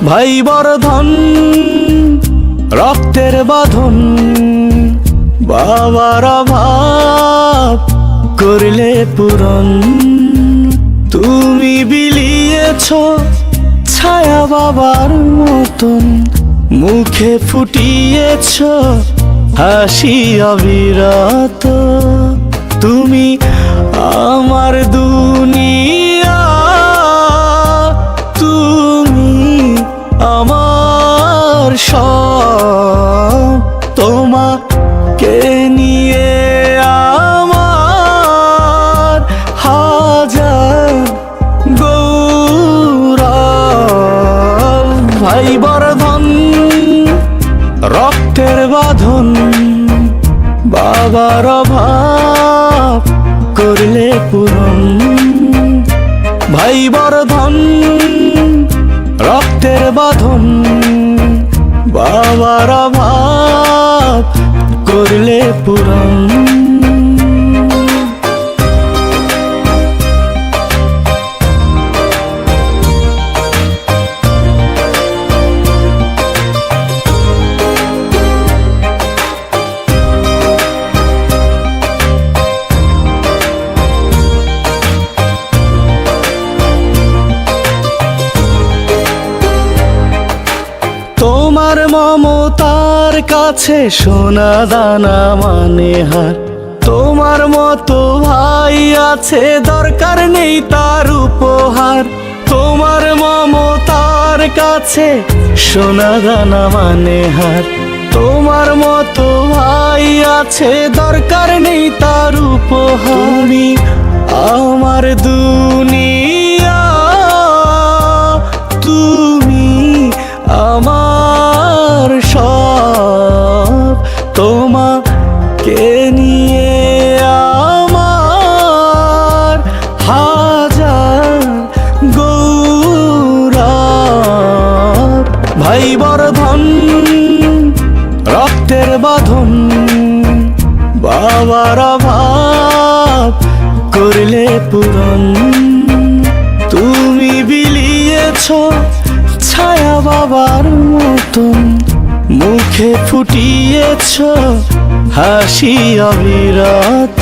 ভাই বর্ধন রক্তের বাঁধন, বাবার অভাব করলে পূরণ। তুমি বিলিয়েছ ছায়া বাবার মতন, মুখে ফুটিয়েছ হাসি অবিরত। তুমি আমার দুনিয়া, তুমি আমার সব। তোমাকে নিয়ে আমার হাজার গৌরব। ভাই বর্ধন রক্তের বাঁধন, বাবার অভাব করলে পূরণ। ভাই বর্ধন রক্তের বাঁধন, বাবার অভাব করলে পূরণ। তোমার মমতার কাছে সোনা দানা মানে হার। তোমার মতো ভাই আছে, দরকার নেই তার উপহার। তোমার মমতার কাছে সোনা দানা মানে হার। তোমার মতো ভাই আছে, দরকার নেই তার উপহার। তুমি আমার দুনিয়া, তুমি আমার সব। তোমাকে নিয়ে আমার হাজার গৌরব। ভাই বর্ধন রক্তের বাঁধন, বাবার অভাব করলে পূরণ। তুমি বিলিয়েছ ছায়া বাবার মতন, মুখে ফুটিয়েছ হাসি অবিরত।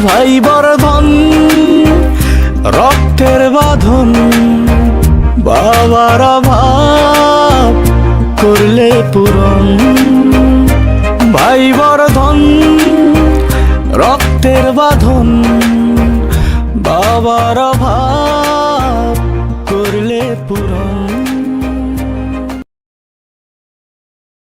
ভাই বর্ধন রক্তের বাঁধন, বাবার অভাব করলে পূরণ। ভাই বর্ধন রক্তের বাঁধন, বাবার অভাব